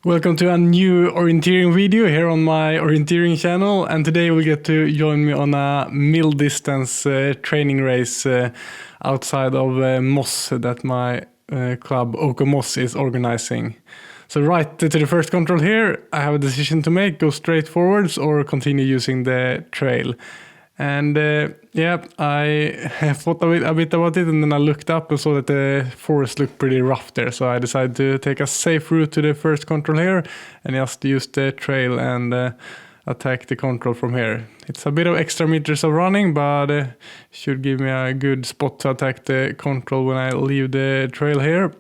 Welcome to a new orienteering video here on my orienteering channel, and today we get to join me on a middle distance training race outside of Moss that my club OK Moss is organizing. So right to the first control here, I have a decision to make: go straight forwards or continue using the trail. And I thought a bit about it, and then I looked up and saw that the forest looked pretty rough there. So I decided to take a safe route to the first control here and just use the trail and attack the control from here. It's a bit of extra meters of running, but should give me a good spot to attack the control when I leave the trail here.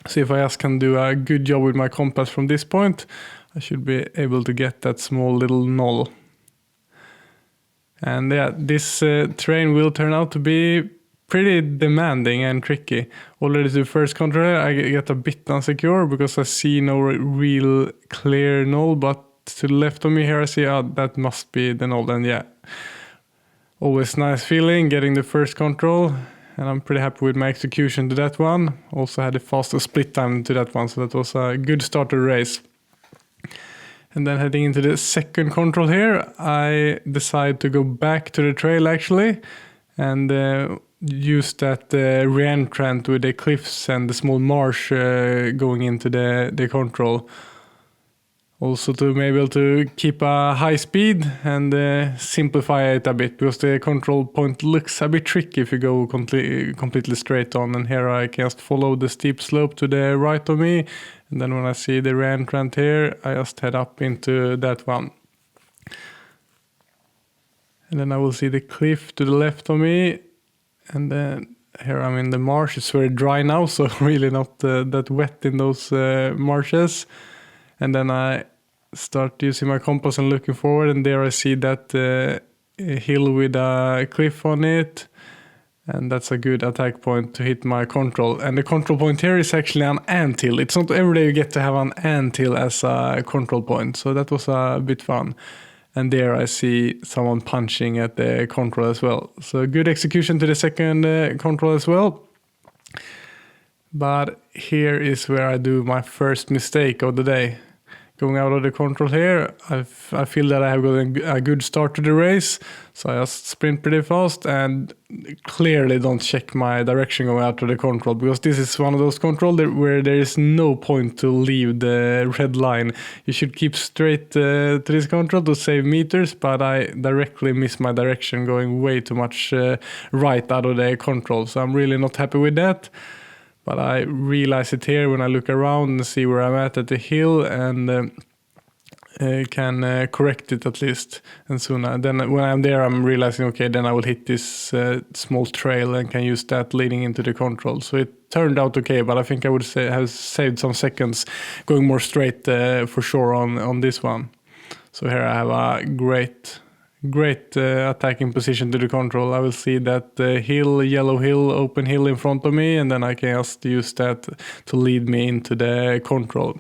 See if I just can do a good job with my compass from this point. I should be able to get that small little knoll. And yeah, this terrain will turn out to be pretty demanding and tricky. Already to the first control, I get a bit insecure because I see no real clear knoll, but to the left of me here I see that must be the knoll. And yeah, always nice feeling getting the first control, and I'm pretty happy with my execution to that one. Also had a faster split time to that one, so that was a good start to the race. And then heading into the second control here, I decide to go back to the trail actually, and use that re-entrant with the cliffs and the small marsh going into the control. Also to be able to keep a high speed and simplify it a bit, because the control point looks a bit tricky if you go completely straight on. And here I can just follow the steep slope to the right of me. And then when I see the re-entrant here, I just head up into that one. And then I will see the cliff to the left of me. And then here I'm in the marsh. It's very dry now, so really not that wet in those marshes. And then I start using my compass and looking forward. And there I see that hill with a cliff on it. And that's a good attack point to hit my control. And the control point here is actually an anthill. It's not every day you get to have an anthill as a control point. So that was a bit fun. And there I see someone punching at the control as well. So good execution to the second control as well. But here is where I do my first mistake of the day. Going out of the control here, I feel that I have got a good start to the race. So I just sprint pretty fast and clearly don't check my direction going out of the control, because this is one of those controls where there is no point to leave the red line. You should keep straight to this control to save meters, but I directly miss my direction going way too much right out of the control. So I'm really not happy with that. But I realize it here when I look around and see where I'm at the hill, and can correct it at least. And soon then when I'm there, I'm realizing, okay, then I will hit this small trail and can use that leading into the control. So it turned out okay, but I think I would have saved some seconds going more straight for sure on this one. So here I have a great attacking position to the control. I will see that hill, yellow hill, open hill in front of me, and then I can just use that to lead me into the control.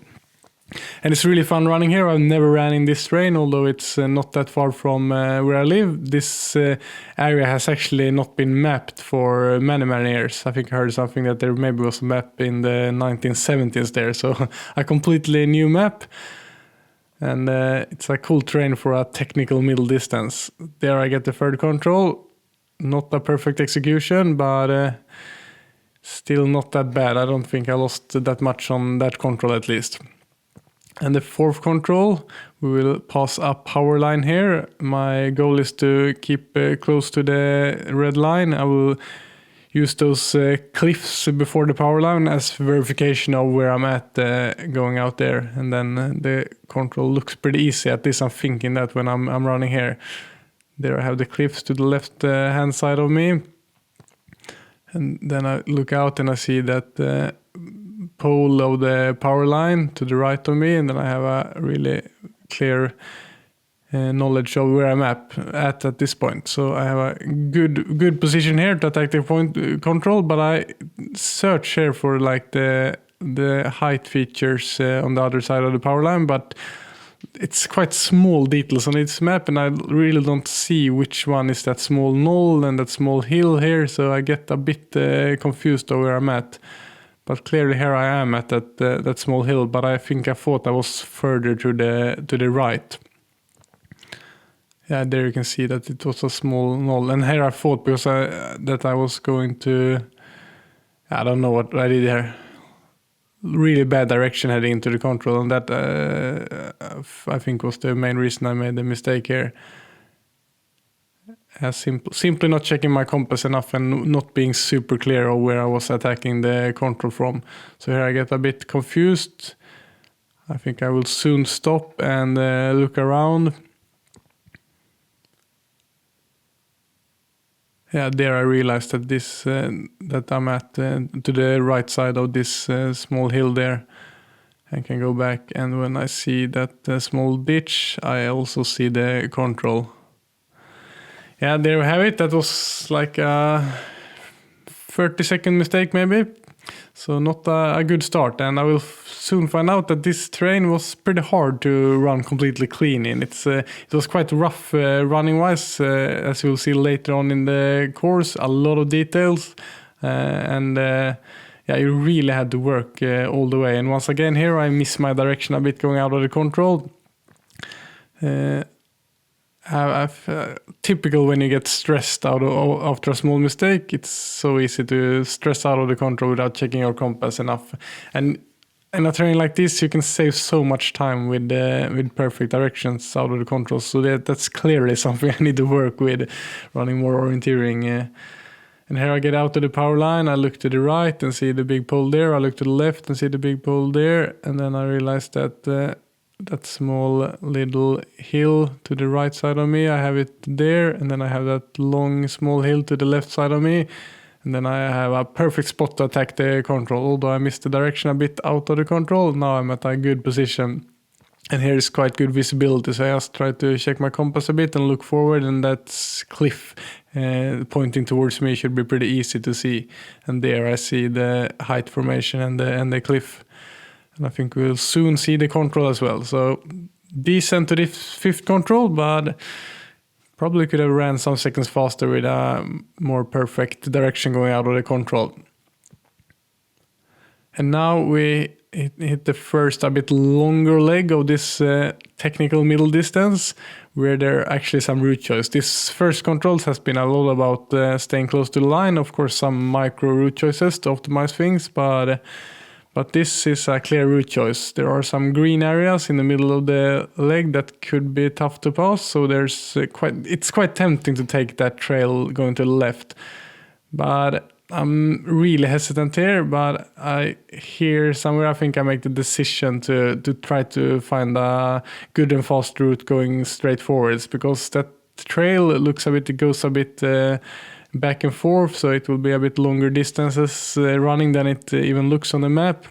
And it's really fun running here. I've never ran in this terrain, although it's not that far from where I live. This area has actually not been mapped for many years. I think I heard something that there maybe was a map in the 1970s there, so a completely new map. And it's a cool terrain for a technical middle distance. There I get the third control. Not a perfect execution, but still not that bad. I don't think I lost that much on that control at least. And the fourth control, we will pass a power line here. My goal is to keep close to the red line. I will use those cliffs before the power line as verification of where I'm at going out there. And then the control looks pretty easy. At least I'm thinking that when I'm running here. There I have the cliffs to the left hand side of me. And then I look out and I see that pole of the power line to the right of me. And then I have a really clear knowledge of where I'm at this point. So I have a good position here to attack the point control, but I search here for like the height features on the other side of the power line, but it's quite small details on its map, and I really don't see which one is that small knoll and that small hill here, so I get a bit confused of where I'm at. But clearly here I am at that small hill, but I think I thought I was further to the right. Yeah, there you can see that it was a small knoll. And here I thought because that I was going to, I don't know what I did here. Really bad direction heading into the control, and that I think was the main reason I made the mistake here. Simply not checking my compass enough and not being super clear of where I was attacking the control from. So here I get a bit confused. I think I will soon stop and look around. Yeah, there I realized that that I'm at to the right side of this small hill there. I can go back, and when I see that small ditch, I also see the control. Yeah, there we have it. That was like a 30-second mistake maybe. So not a good start, and I will soon find out that this terrain was pretty hard to run completely clean in. It was quite rough running wise, as you'll see later on in the course. A lot of details, and yeah, you really had to work all the way. And once again here I miss my direction a bit going out of the control. Typical when you get stressed out after a small mistake, it's so easy to stress out of the control without checking your compass enough. And in a terrain like this, you can save so much time with perfect directions out of the control. So that's clearly something I need to work with, running more orienteering. And here I get out to the power line. I look to the right and see the big pole there. I look to the left and see the big pole there. And then I realize that that small little hill to the right side of me, I have it there, and then I have that long small hill to the left side of me, and then I have a perfect spot to attack the control. Although I missed the direction a bit out of the control, now I'm at a good position, and here is quite good visibility, so I just try to check my compass a bit and look forward, and that cliff pointing towards me should be pretty easy to see. And there I see the height formation and the cliff. And I think we'll soon see the control as well. So decent to the fifth control, but probably could have ran some seconds faster with a more perfect direction going out of the control. And now we hit the first a bit longer leg of this technical middle distance, where there are actually some route choice. This first controls has been a lot about staying close to the line. Of course, some micro route choices to optimize things, but this is a clear route choice. There are some green areas in the middle of the leg that could be tough to pass, so it's quite tempting to take that trail going to the left. But I'm really hesitant here, but I hear somewhere I think I make the decision to try to find a good and fast route going straight forwards, because that trail goes a bit back and forth, so it will be a bit longer distances running than it even looks on the map.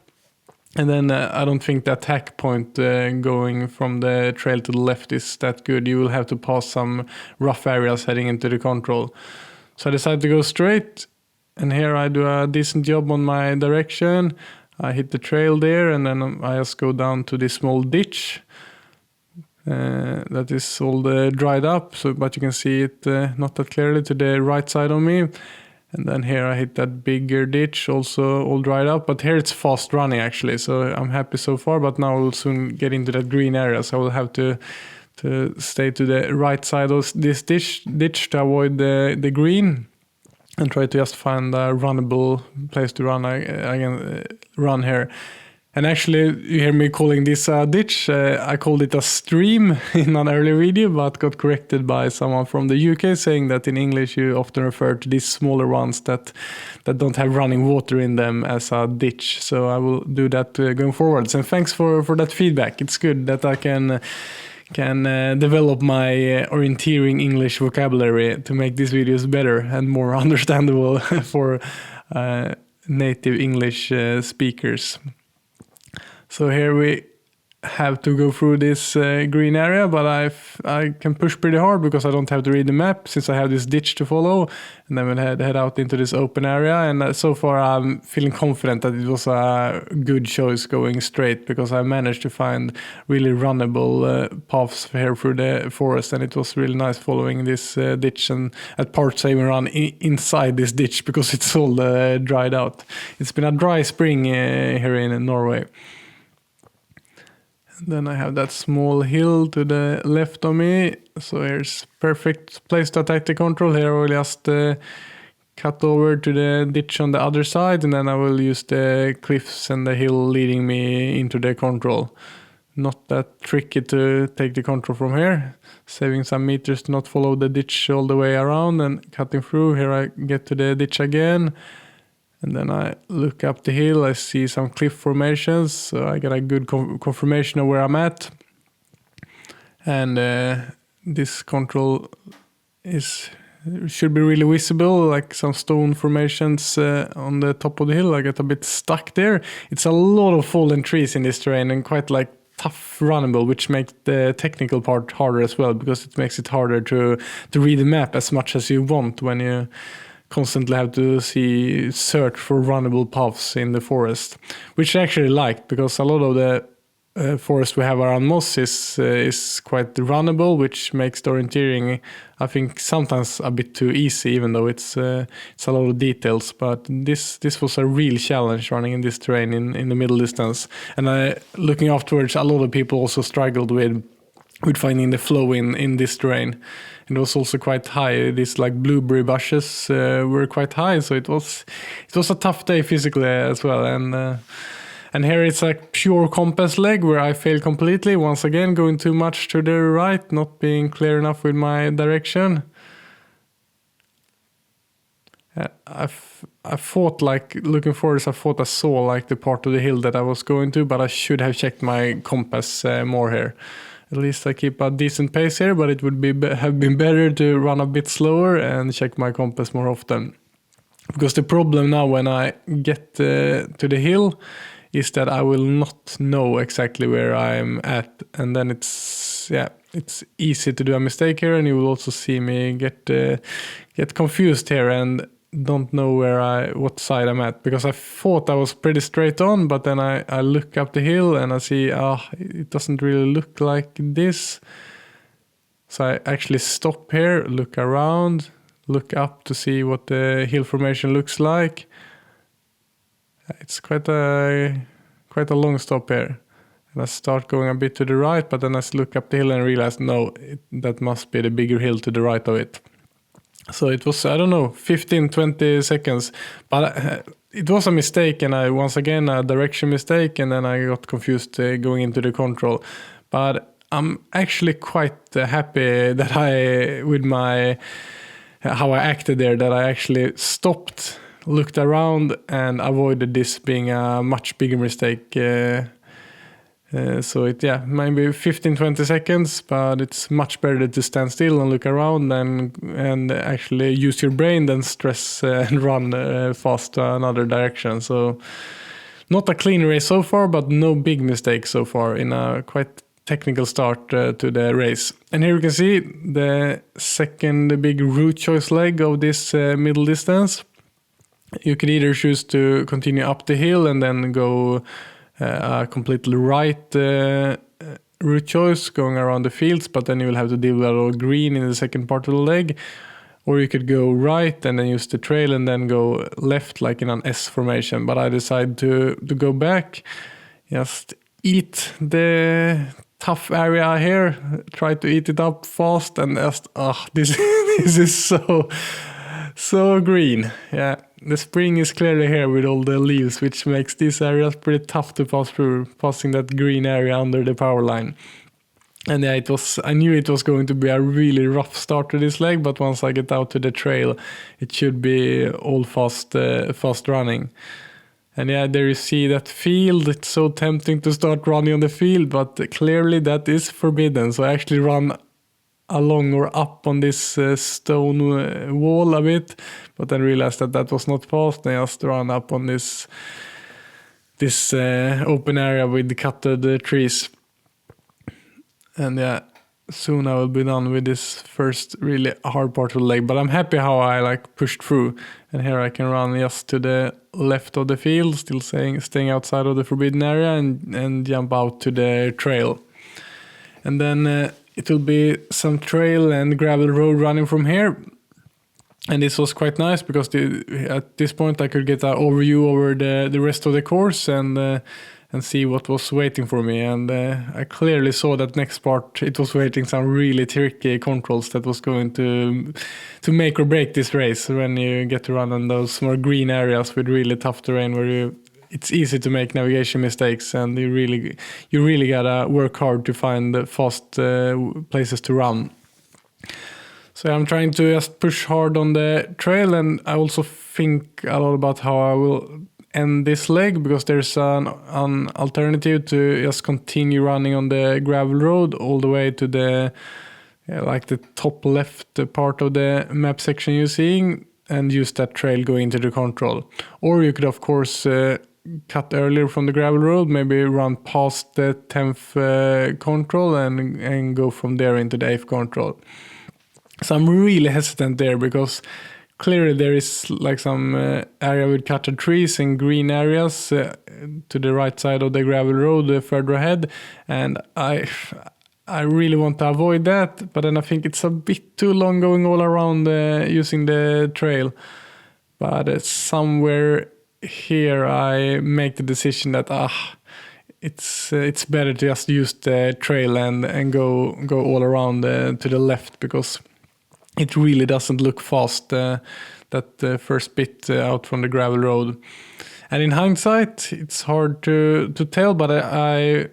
And then I don't think that attack point going from the trail to the left is that good. You will have to pass some rough areas heading into the control. So I decided to go straight, and here I do a decent job on my direction. I hit the trail there, and then I just go down to this small ditch. That is all dried up, but you can see it not that clearly to the right side of me. And then here I hit that bigger ditch, also all dried up, but here it's fast running actually, so I'm happy so far. But now we'll soon get into that green area, so I will have to stay to the right side of this ditch to avoid the green, and try to just find a runnable place to run here. And actually, you hear me calling this a ditch. I called it a stream in an earlier video, but got corrected by someone from the UK saying that in English you often refer to these smaller ones that don't have running water in them as a ditch. So I will do that going forwards. And thanks for that feedback. It's good that I can develop my orienteering English vocabulary to make these videos better and more understandable for native English speakers. So here we have to go through this green area, but I can push pretty hard because I don't have to read the map since I have this ditch to follow, and then we'll head out into this open area. And so far I'm feeling confident that it was a good choice going straight, because I managed to find really runnable paths here through the forest, and it was really nice following this ditch, and at parts I even run inside this ditch because it's all dried out. It's been a dry spring here in Norway. Then I have that small hill to the left of me, so here's perfect place to attack the control. Here I will just cut over to the ditch on the other side, and then I will use the cliffs and the hill leading me into the control. Not that tricky to take the control from here, saving some meters to not follow the ditch all the way around and cutting through. Here I get to the ditch again. And then I look up the hill, I see some cliff formations, so I get a good confirmation of where I'm at. And this control should be really visible, like some stone formations on the top of the hill. I get a bit stuck there. It's a lot of fallen trees in this terrain and quite like tough runnable, which makes the technical part harder as well, because it makes it harder to read the map as much as you want when you constantly have to search for runnable paths in the forest, which I actually like, because a lot of the forest we have around Moss is quite runnable, which makes the orienteering, I think, sometimes a bit too easy, even though it's a lot of details. But this was a real challenge running in this terrain in the middle distance. And looking afterwards, a lot of people also struggled with finding the flow in this terrain. And it was also quite high. These like blueberry bushes were quite high, so it was a tough day physically as well. And here it's like pure compass leg where I failed completely. Once again, going too much to the right, not being clear enough with my direction. I thought, like looking forward, I thought I saw like the part of the hill that I was going to, but I should have checked my compass more here. At least I keep a decent pace here, but it would have been better to run a bit slower and check my compass more often. Because the problem now when I get to the hill is that I will not know exactly where I'm at, and then it's easy to do a mistake here, and you will also see me get confused here and don't know what side I'm at, because I thought I was pretty straight on, but then I look up the hill and I see it doesn't really look like this. So I actually stop here, look around, look up to see what the hill formation looks like. It's quite a long stop here. And I start going a bit to the right, but then I look up the hill and realize that must be the bigger hill to the right of it. So it was, 15-20 seconds, but it was a mistake, and once again a direction mistake, and then I got confused going into the control. But I'm actually quite happy that how I acted there, that I actually stopped, looked around, and avoided this being a much bigger mistake. So maybe 15-20 seconds, but it's much better to stand still and look around and actually use your brain than stress and run fast to another direction. So not a clean race so far, but no big mistakes so far in a quite technical start to the race. And here you can see the second big route choice leg of this middle distance. You could either choose to continue up the hill and then go a completely right route choice going around the fields, but then you will have to deal with a little green in the second part of the leg. Or you could go right and then use the trail and then go left like in an S formation. But I decided to go back, just eat the tough area here, try to eat it up fast, and just this is so green. Yeah. The spring is clearly here with all the leaves, which makes these areas pretty tough to pass through, passing that green area under the power line. And I knew it was going to be a really rough start to this leg, but once I get out to the trail, it should be all fast running. And there you see that field. It's so tempting to start running on the field, but clearly that is forbidden. So I actually run along or up on this stone wall a bit, but then realized that was not fast. I just ran up on this open area with the cutted trees. And yeah, soon I will be done with this first really hard part of the leg. But I'm happy how I like pushed through. And here I can run just to the left of the field, still staying outside of the forbidden area, and jump out to the trail. And then it will be some trail and gravel road running from here. And this was quite nice because at this point I could get an overview over the rest of the course and see what was waiting for me. And I clearly saw that next part it was waiting some really tricky controls that was going to make or break this race when you get to run on those more green areas with really tough terrain where it's easy to make navigation mistakes, and you really gotta work hard to find the fast places to run. So I'm trying to just push hard on the trail, and I also think a lot about how I will end this leg, because there's an alternative to just continue running on the gravel road all the way to the top left part of the map section you're seeing, and use that trail going into the control. Or you could of course cut earlier from the gravel road, maybe run past the 10th control and go from there into the 8th control. So I'm really hesitant there, because clearly there is like some area with cutted trees and green areas to the right side of the gravel road further ahead, and I really want to avoid that, but then I think it's a bit too long going all around using the trail. But somewhere here I make the decision that it's better to just use the trail and go all around to the left, because it really doesn't look fast, that first bit out from the gravel road. And in hindsight, it's hard to tell, but I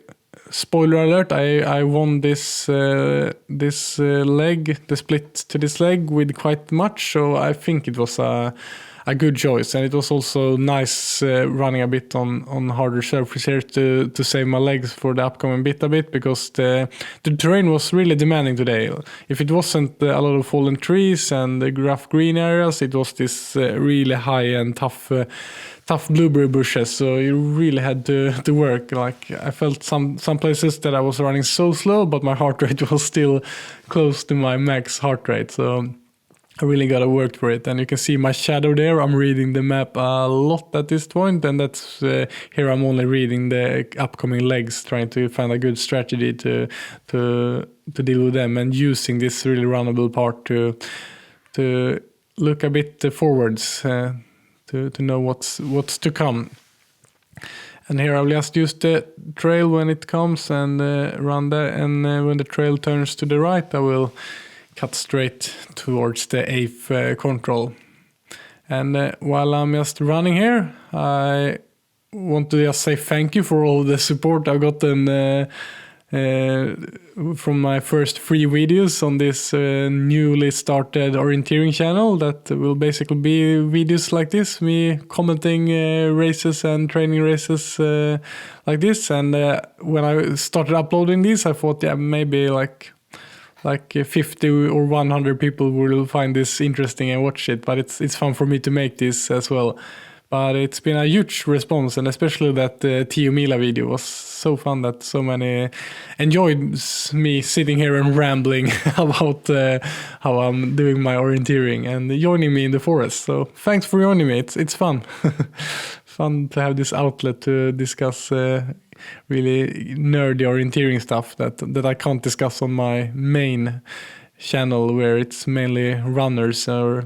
spoiler alert, I won this leg, the split to this leg, with quite much, so I think it was a good choice. And it was also nice running a bit on harder surface here to save my legs for the upcoming bit a bit, because the terrain was really demanding today. If it wasn't a lot of fallen trees and the rough green areas, it was this really high and tough blueberry bushes, so you really had to work. Like, I felt some places that I was running so slow, but my heart rate was still close to my max heart rate, so I really gotta work for it. And you can see my shadow there. I'm reading the map a lot at this point, and that's here I'm only reading the upcoming legs, trying to find a good strategy to deal with them, and using this really runnable part to look a bit forwards, to know what's to come. And here I'll just use the trail when it comes and run there, and when the trail turns to the right, I will cut straight towards the 8th control. And while I'm just running here, I want to just say thank you for all the support I've gotten from my first 3 videos on this newly started orienteering channel, that will basically be videos like this, me commenting races and training races like this. And when I started uploading these, I thought, yeah, maybe like 50 or 100 people will find this interesting and watch it, but it's fun for me to make this as well. But it's been a huge response, and especially that Tio Mila video was so fun that so many enjoyed me sitting here and rambling about how I'm doing my orienteering and joining me in the forest. So thanks for joining me. It's fun. Fun to have this outlet to discuss really nerdy orienteering stuff that I can't discuss on my main channel, where it's mainly runners or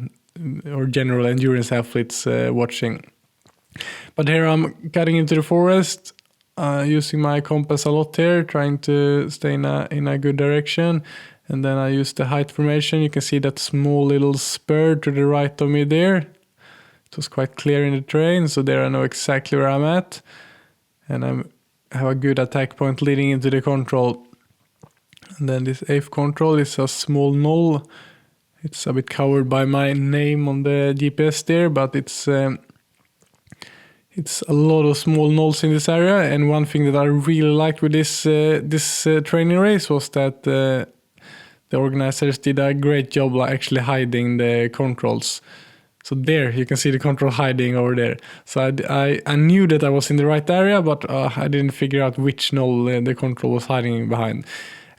general endurance athletes watching. But here I'm cutting into the forest, using my compass a lot here, trying to stay in a good direction. And then I use the height formation. You can see that small little spur to the right of me there. It was quite clear in the terrain, so there I know exactly where I'm at. And I have a good attack point leading into the control. And then this 8th control is a small knoll. It's a bit covered by my name on the GPS there, but it's a lot of small knolls in this area. And one thing that I really liked with this training race was that the organizers did a great job actually hiding the controls. So there you can see the control hiding over there. So I knew that I was in the right area, but I didn't figure out which knoll the control was hiding behind.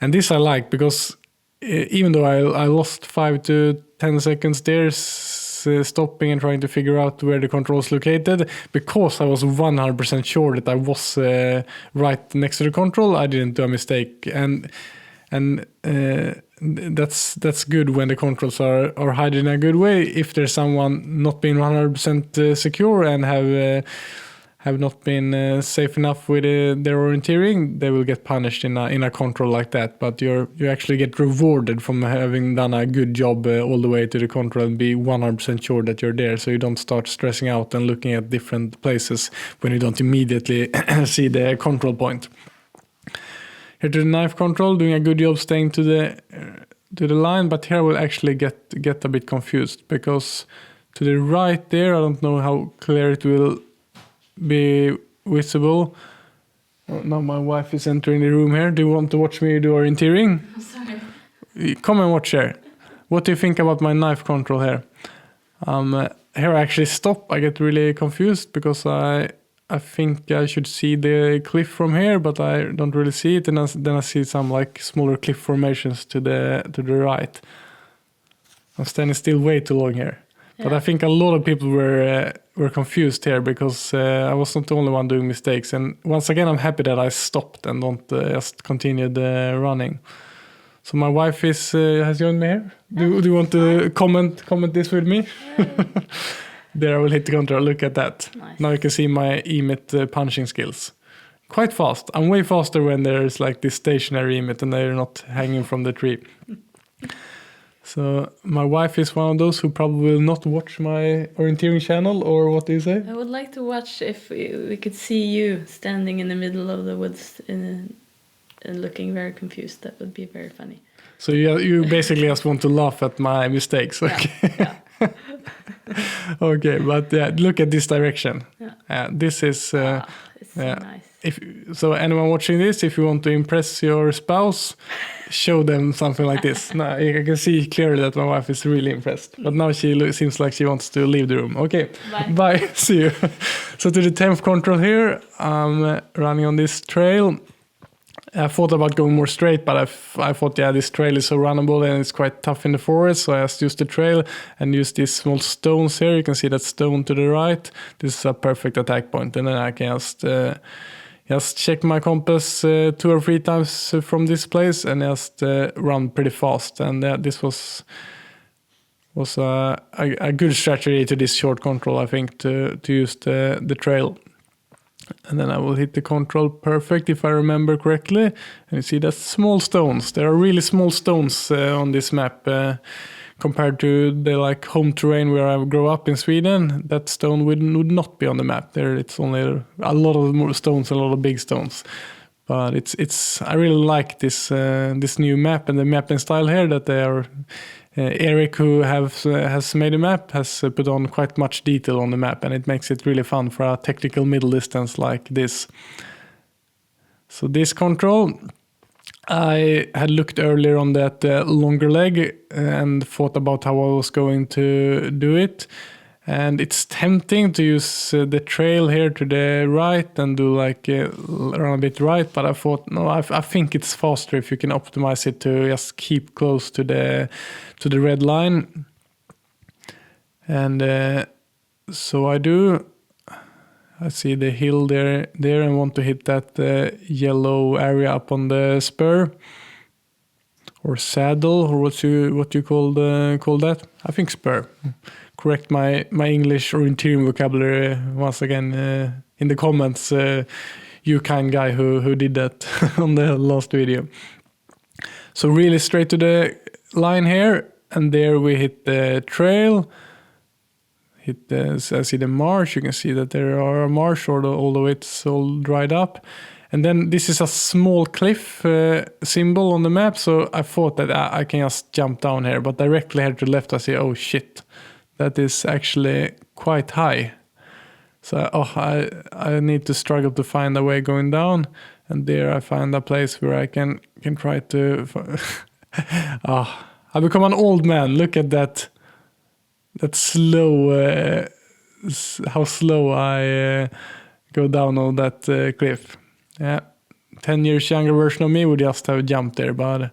And this I like because even though I lost 5 to 10 seconds there, stopping and trying to figure out where the control is located, because I was 100% sure that I was right next to the control, I didn't do a mistake. And that's good when the controls are hidden in a good way. If there's someone not being 100% secure and have not been safe enough with their orienteering, they will get punished in a control like that. But you actually get rewarded from having done a good job all the way to the control and be 100% sure that you're there, so you don't start stressing out and looking at different places when you don't immediately see the control point. Here to the knife control, doing a good job staying to the line, but here I will actually get a bit confused, because to the right there, I don't know how clear it will be visible. Oh, now my wife is entering the room here. Do you want to watch me do orienteering? I'm sorry. Come and watch here. What do you think about my knife control here? Here I actually stop. I get really confused because I think I should see the cliff from here, but I don't really see it. And then I see some like smaller cliff formations to the right. I'm standing still way too long here. Yeah. But I think a lot of people were confused here because I was not the only one doing mistakes. And once again, I'm happy that I stopped and don't just continued running. So my wife has joined me here. Do you want to comment this with me? Yeah. There I will hit the control. Look at that. Nice. Now you can see my emit punching skills. Quite fast. I'm way faster when there's like this stationary emit and they're not hanging from the tree. So my wife is one of those who probably will not watch my orienteering channel, or what do you say? I would like to watch if we could see you standing in the middle of the woods and looking very confused. That would be very funny. So you basically just want to laugh at my mistakes. Okay. Yeah. Okay, but yeah, look at this direction. Yeah. This is it's so nice. So anyone watching this, if you want to impress your spouse, show them something like this. Now I can see clearly that my wife is really impressed. But now she seems like she wants to leave the room. Okay, bye. See you. So to the 10th control here, I'm running on this trail. I thought about going more straight, but I thought, this trail is so runnable and it's quite tough in the forest. So I just used the trail and used these small stones here. You can see that stone to the right. This is a perfect attack point. And then I can just check my compass 2 or 3 times from this place and just run pretty fast. And this was a good strategy to this short control, I think, to use the trail. And then I will hit the control perfect if I remember correctly. And you see that's small stones. There are really small stones on this map compared to the like home terrain where I grew up in Sweden. That stone would not be on the map. There it's only a lot of more stones, a lot of big stones. But I really like this new map and the mapping style here that they are. Eric, who has made a map, has put on quite much detail on the map, and it makes it really fun for a technical middle distance like this. So this control, I had looked earlier on that longer leg and thought about how I was going to do it. And it's tempting to use the trail here to the right and do like run a bit right, but I thought no, I think it's faster if you can optimize it to just keep close to the red line. And so I do. I see the hill there and want to hit that yellow area up on the spur or saddle, or what you call that? I think spur. Correct my English orienteering vocabulary once again in the comments, you kind guy who did that on the last video. So really straight to the line here, and there we hit the trail. I see the marsh. You can see that there are a marsh, although it's all dried up. And then this is a small cliff symbol on the map, so I thought that I can just jump down here, but directly here to the left I see, oh shit. That is actually quite high. So I need to struggle to find a way going down. And there I find a place where I can try to... I become an old man. Look at that. That slow... how slow I go down on that cliff. Yeah, 10 years younger version of me would just have jumped there, but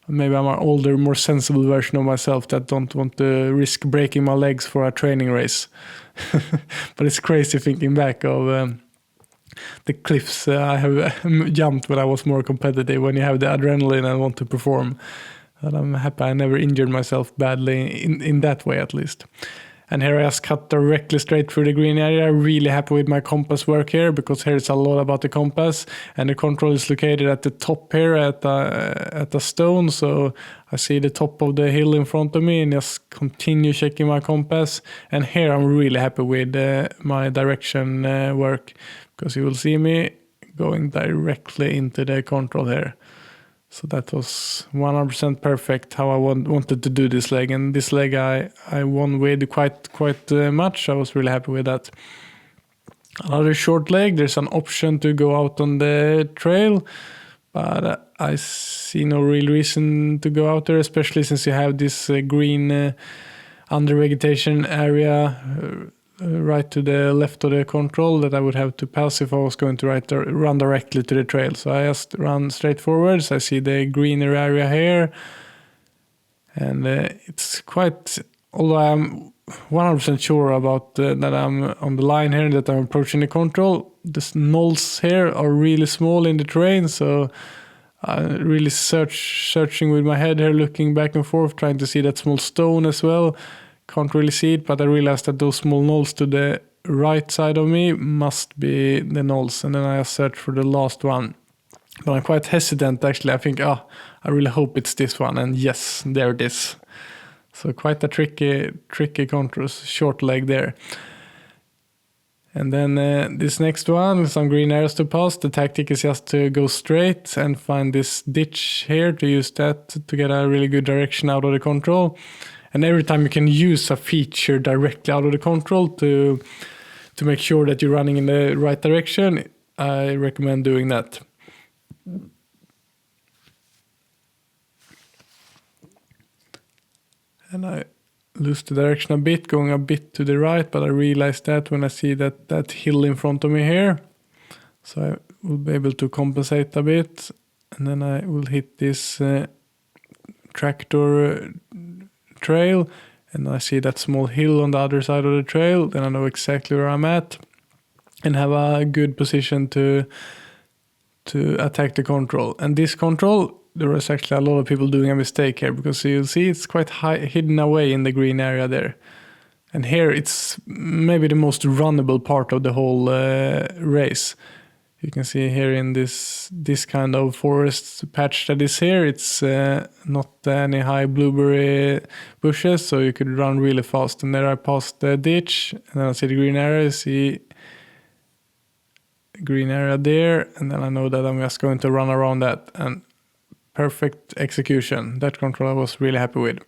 maybe I'm an older, more sensible version of myself that don't want to risk breaking my legs for a training race. But it's crazy thinking back of the cliffs I have jumped when I was more competitive, when you have the adrenaline and want to perform. And I'm happy I never injured myself badly in that way, at least. And here I just cut directly straight through the green area. Really happy with my compass work here, because here it's a lot about the compass, and the control is located at the top here at the stone. So I see the top of the hill in front of me and just continue checking my compass. And here I'm really happy with my direction work, because you will see me going directly into the control here. So that was 100% perfect how I wanted to do this leg. And this leg I won with quite much. I was really happy with that. Another short leg, there's an option to go out on the trail, but I see no real reason to go out there, especially since you have this green under vegetation area right to the left of the control that I would have to pass if I was going to run directly to the trail. So I just run straight forwards. I see the greener area here, and it's quite, although I'm 100% sure about that I'm on the line here, that I'm approaching the control, the knolls here are really small in the terrain, so I'm really searching with my head here, looking back and forth, trying to see that small stone as well. Can't really see it, but I realized that those small knolls to the right side of me must be the knolls, and then I search for the last one. But I'm quite hesitant, actually. I think, I really hope it's this one, and yes, there it is. So quite a tricky contour, short leg there. And then this next one, some green areas to pass. The tactic is just to go straight and find this ditch here, to use that to get a really good direction out of the control. And every time you can use a feature directly out of the control to make sure that you're running in the right direction, I recommend doing that. And I lose the direction a bit, going a bit to the right, but I realize that when I see that hill in front of me here. So I will be able to compensate a bit, and then I will hit this tractor trail, and I see that small hill on the other side of the trail. Then I know exactly where I'm at and have a good position to attack the control. And this control, there was actually a lot of people doing a mistake here, because you'll see it's quite hidden away in the green area there. And here it's maybe the most runnable part of the whole race. You can see here in this kind of forest patch that is here, it's not any high blueberry bushes, so you could run really fast. And there I passed the ditch, and then I see the green area, see green area there, and then I know that I'm just going to run around that. And perfect execution. That control I was really happy with.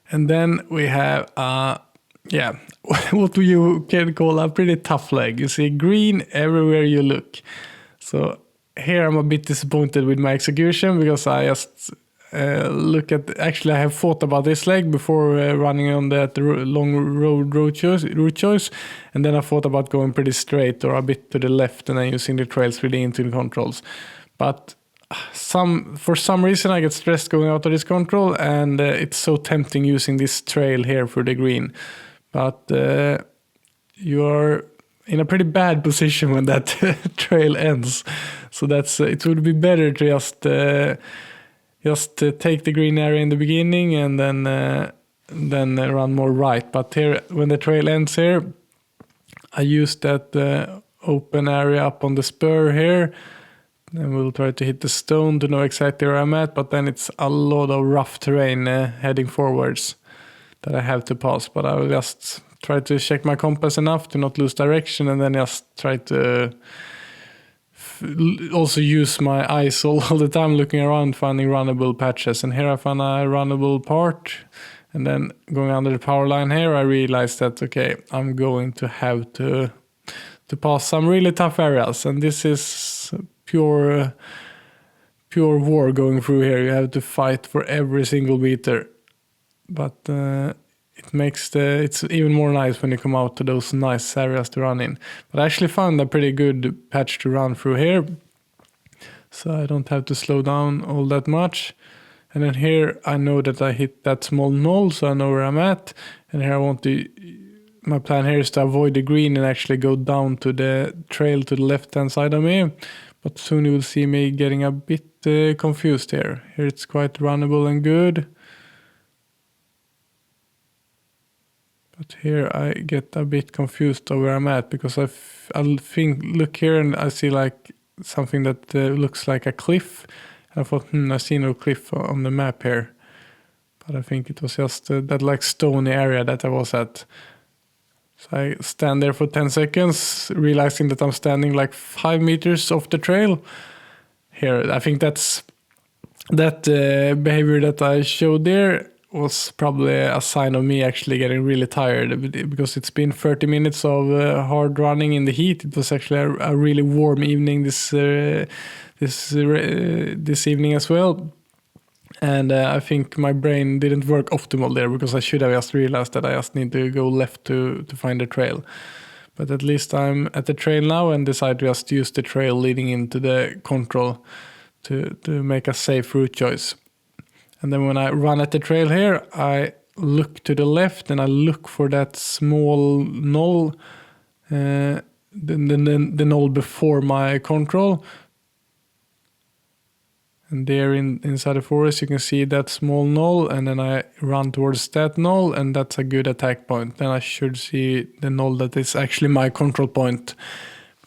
And then we have what you can call a pretty tough leg. You see green everywhere you look. So here I'm a bit disappointed with my execution, because I just I have thought about this leg before running on that long route choice, and then I thought about going pretty straight or a bit to the left, and then using the trails really into the controls. But for some reason I get stressed going out of this control, and it's so tempting using this trail here for the green. But you are in a pretty bad position when that trail ends. So it would be better to just take the green area in the beginning and then run more right. But here, when the trail ends here, I use that open area up on the spur here. And we'll try to hit the stone to know exactly where I'm at. But then it's a lot of rough terrain heading forwards that I have to pass. But I will just try to check my compass enough to not lose direction, and then just try to also use my eyes all the time, looking around, finding runnable patches. And here I found a runnable part, and then going under the power line here, I realized that, okay, I'm going to have to pass some really tough areas, and this is pure war going through here. You have to fight for every single meter. But it makes it's even more nice when you come out to those nice areas to run in. But I actually found a pretty good patch to run through here, so I don't have to slow down all that much. And then here I know that I hit that small knoll, so I know where I'm at. And here my plan here is to avoid the green and actually go down to the trail to the left-hand side of me. But soon you will see me getting a bit confused here. Here it's quite runnable and good. But here I get a bit confused of where I'm at, because I think, look here and I see like something that looks like a cliff. And I thought, I see no cliff on the map here. But I think it was just that like stony area that I was at. So I stand there for 10 seconds, realizing that I'm standing like 5 meters off the trail. Here, I think that behavior that I showed there was probably a sign of me actually getting really tired, because it's been 30 minutes of hard running in the heat. It was actually a really warm evening this evening as well. And I think my brain didn't work optimal there, because I should have just realized that I just need to go left to find the trail. But at least I'm at the trail now and decide to just use the trail leading into the control to make a safe route choice. And then when I run at the trail here, I look to the left and I look for that small knoll, the knoll before my control. And there inside the forest you can see that small knoll, and then I run towards that knoll, and that's a good attack point. Then I should see the knoll that is actually my control point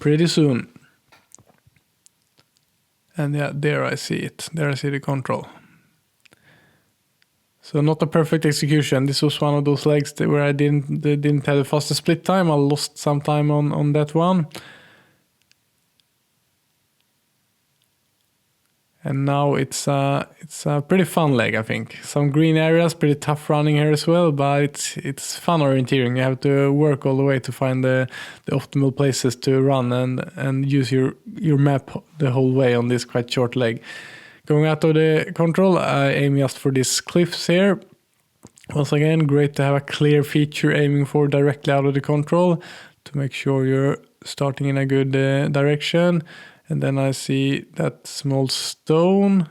pretty soon. And yeah, there I see it. There I see the control. So not a perfect execution. This was one of those legs where I didn't have the fastest split time. I lost some time on that one. And now it's a pretty fun leg, I think. Some green areas, pretty tough running here as well, but it's fun orienteering. You have to work all the way to find the optimal places to run and use your map the whole way on this quite short leg. Going out of the control, I aim just for these cliffs here. Once again, great to have a clear feature aiming for directly out of the control to make sure you're starting in a good direction. And then I see that small stone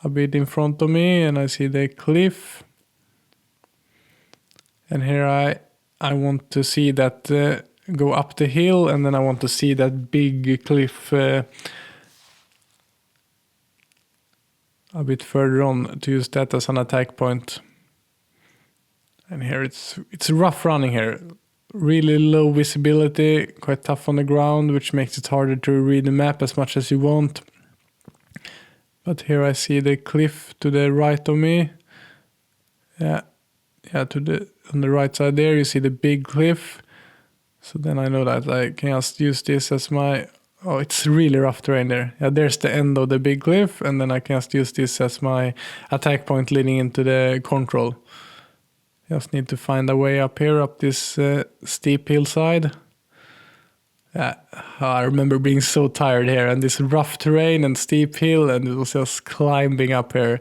a bit in front of me, and I see the cliff. And here I want to see that go up the hill, and then I want to see that big cliff a bit further on to use that as an attack point. And here it's rough running here. Really low visibility, quite tough on the ground, which makes it harder to read the map as much as you want. But here I see the cliff to the right of me. Yeah, on the right side there you see the big cliff. So then I know that I can just use this as my... Oh, it's really rough terrain there. Yeah, there's the end of the big cliff, and then I can just use this as my attack point leading into the control. Just need to find a way up here, up this steep hillside. Yeah, I remember being so tired here, and this rough terrain and steep hill, and it was just climbing up here.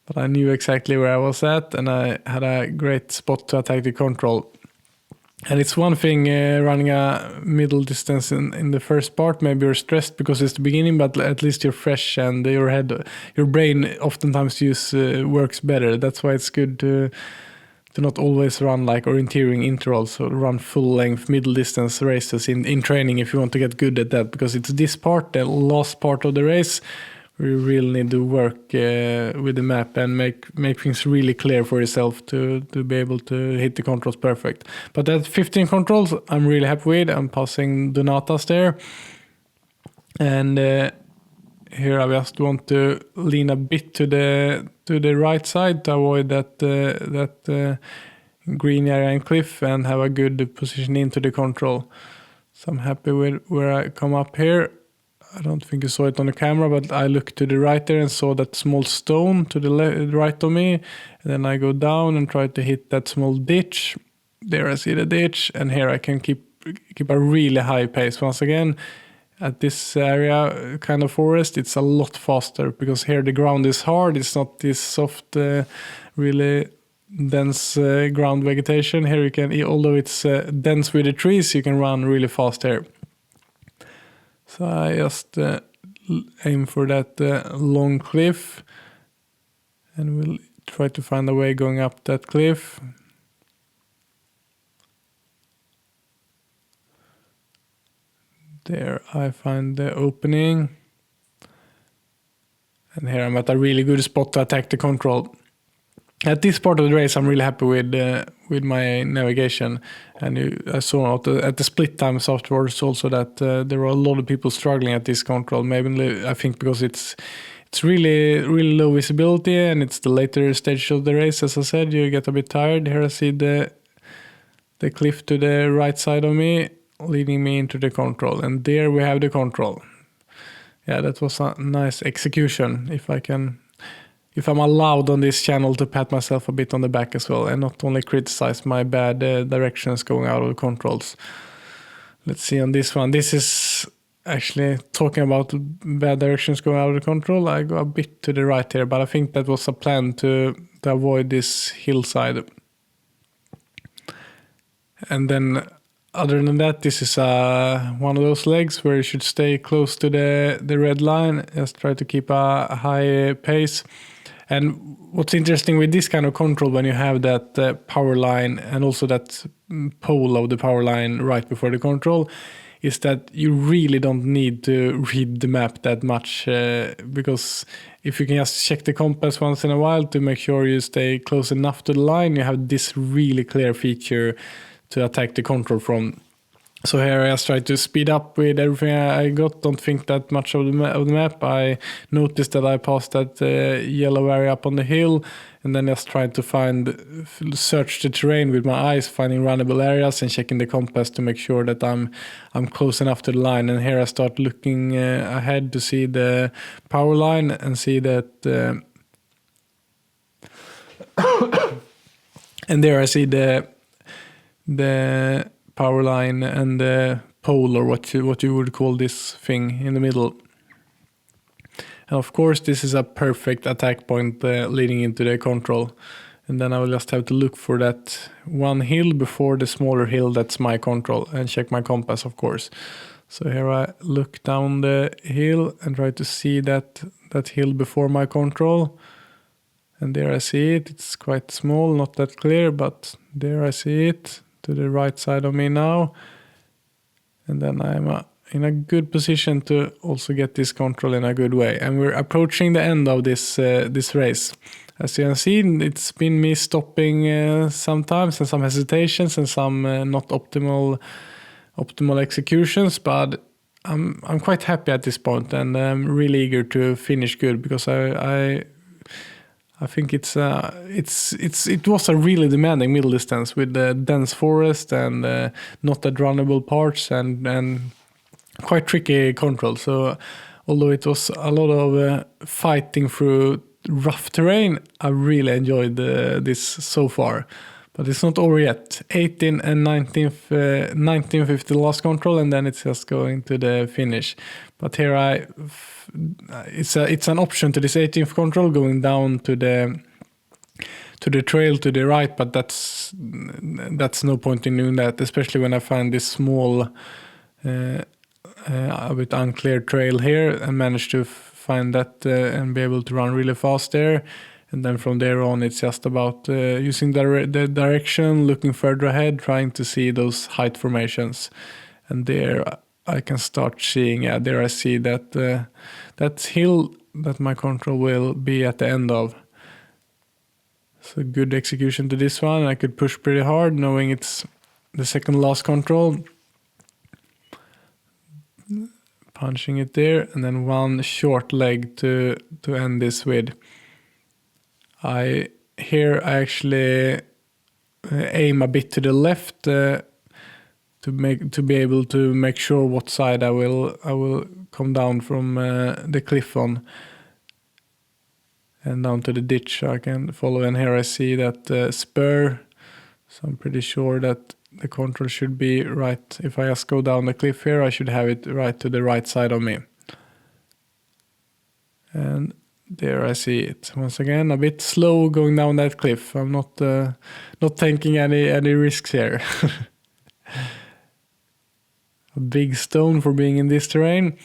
But I knew exactly where I was at, and I had a great spot to attack the control. And it's one thing running a middle distance in the first part. Maybe you're stressed because it's the beginning, but at least you're fresh and your brain oftentimes works better. That's why it's good to not always run like orienteering intervals, or run full length middle distance races in training if you want to get good at that. Because it's this part, the last part of the race, where you really need to work with the map and make things really clear for yourself to be able to hit the controls perfect. But that 15 controls I'm really happy with. I'm passing Donatas there. And here I just want to lean a bit to the right side to avoid that green area and cliff, and have a good position into the control. So I'm happy with where I come up here. I don't think you saw it on the camera, but I looked to the right there and saw that small stone to the right of me. And then I go down and try to hit that small ditch. There I see the ditch, and here I can keep a really high pace. Once again, at this area, kind of forest, it's a lot faster, because here the ground is hard. It's not this soft, really dense ground vegetation. Here you can, although it's dense with the trees, you can run really fast here. So I just aim for that long cliff, and we'll try to find a way going up that cliff. There I find the opening. And here I'm at a really good spot to attack the control. At this part of the race, I'm really happy with my navigation. And I saw at the split times afterwards also that there were a lot of people struggling at this control. Maybe I think because it's really low visibility, and it's the later stage of the race. As I said, you get a bit tired. Here I see the cliff to the right side of me, leading me into the control. And there we have the control. Yeah, that was a nice execution. If I'm allowed on this channel to pat myself a bit on the back as well, and not only criticize my bad directions going out of the controls. Let's see on this one. This is actually talking about bad directions going out of the control. I go a bit to the right here, but I think that was a plan to avoid this hillside. And then other than that, this is one of those legs where you should stay close to the red line. Just try to keep a high pace. And what's interesting with this kind of control, when you have that power line and also that pole of the power line right before the control, is that you really don't need to read the map that much, because if you can just check the compass once in a while to make sure you stay close enough to the line, you have this really clear feature to attack the control from. So here I just try to speed up with everything I got, don't think that much of the map. I noticed that I passed that yellow area up on the hill, and then just trying to search the terrain with my eyes, finding runnable areas and checking the compass to make sure that I'm close enough to the line. And here I start looking ahead to see the power line and see that and there I see the power line and the pole, or what you would call this thing in the middle. And of course this is a perfect attack point leading into the control. And then I will just have to look for that one hill before the smaller hill that's my control, and check my compass, of course. So here I look down the hill and try to see that hill before my control. And there I see it. It's quite small, not that clear, but there I see it to the right side of me now. And then I'm in a good position to also get this control in a good way. And we're approaching the end of this race. As you can see, it's been me stopping sometimes, and some hesitations, and some not optimal executions, but I'm quite happy at this point, and I'm really eager to finish good, because I think it was a really demanding middle distance with the dense forest and not that runnable parts and quite tricky control. So although it was a lot of fighting through rough terrain, I really enjoyed this so far. But it's not over yet. 18th and 19th is the last control, and then it's just going to the finish. But here it's an option to this 18th control going down to the trail to the right, but that's no point in doing that, especially when I find this small a bit unclear trail here, and manage to find that and be able to run really fast there. And then from there on, it's just about using the direction, looking further ahead, trying to see those height formations. And there I can start seeing, there I see that hill that my control will be at the end of. So good execution to this one. I could push pretty hard, knowing it's the second last control. Punching it there, and then one short leg to end this with. I actually aim a bit to the left to be able to make sure what side I will come down from the cliff on, and down to the ditch so I can follow. And here I see that spur, so I'm pretty sure that the control should be right. If I just go down the cliff here, I should have it right to the right side of me. And There I see it once again. A bit slow going down that cliff. I'm not taking any risks here. A big stone for being in this terrain,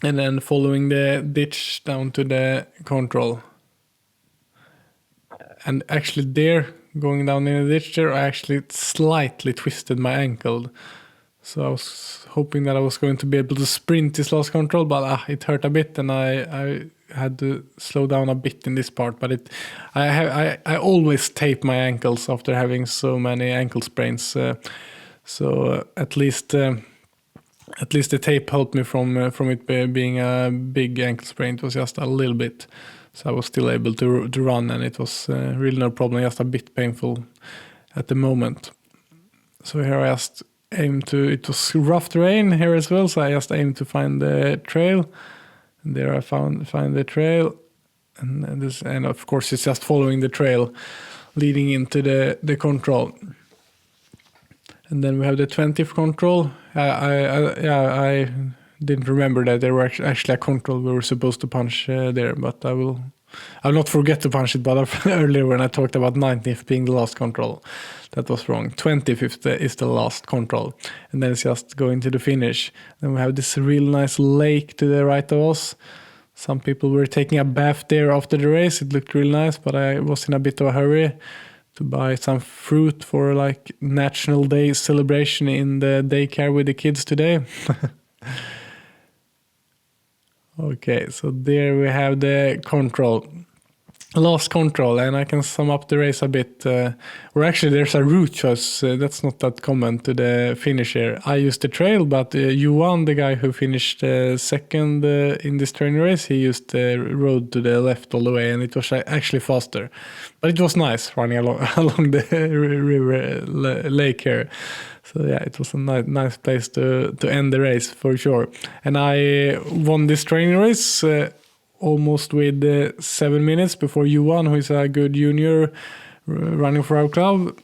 and then following the ditch down to the control. And actually there, going down in the ditch there, I actually slightly twisted my ankle. So I was hoping that I was going to be able to sprint this last control, but it hurt a bit, and I had to slow down a bit in this part. But I always tape my ankles after having so many ankle sprains. So at least the tape helped me from it being a big ankle sprain. It was just a little bit, so I was still able to run, and it was really no problem. Just a bit painful at the moment. So here I just aimed to. It was rough terrain here as well, so I just aimed to find the trail. And there I find the trail, and of course it's just following the trail leading into the control. And then we have the 20th control. I didn't remember that there were actually a control we were supposed to punch there, but I'll not forget to punch it. But earlier when I talked about 19th being the last control, that was wrong. 25th is the last control, and then it's just going to the finish. Then we have this real nice lake to the right of us. Some people were taking a bath there after the race. It looked really nice, but I was in a bit of a hurry to buy some fruit for like National Day celebration in the daycare with the kids today. Okay, so there we have the control. Last control, and I can sum up the race a bit. Or actually there's a route choice, that's not that common to the finish here. I used the trail, but Johan, the guy who finished second in this training race, he used the road to the left all the way, and it was actually faster. But it was nice running along the river lake here. So yeah, it was a nice place to end the race for sure. And I won this training race almost with 7 minutes before Johan, who is a good junior running for our club.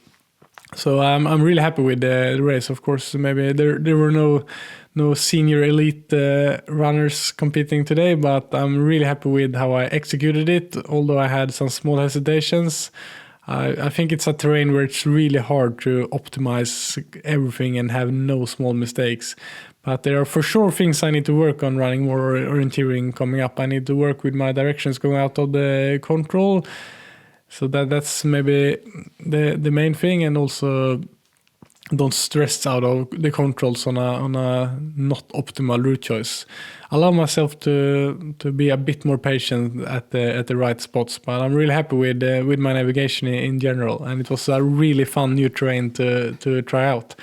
So I'm really happy with the race. Of course, maybe there were no senior elite runners competing today, but I'm really happy with how I executed it, although I had some small hesitations. I think it's a terrain where it's really hard to optimize everything and have no small mistakes. But there are for sure things I need to work on running more orienteering coming up. I need to work with my directions going out of the control. So that's maybe the main thing, and also don't stress out of the controls on a not optimal route choice. Allow myself to be a bit more patient at the right spots. But I'm really happy with my navigation in general, and it was a really fun new terrain to try out.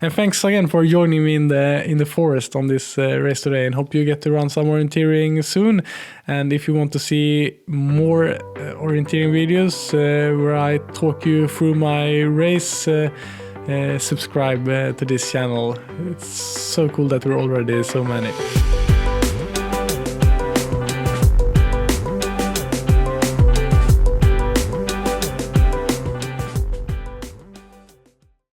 And thanks again for joining me in the forest on this race today, and hope you get to run some orienteering soon. And if you want to see more orienteering videos where I talk you through my race, subscribe to this channel. It's so cool that we're already so many.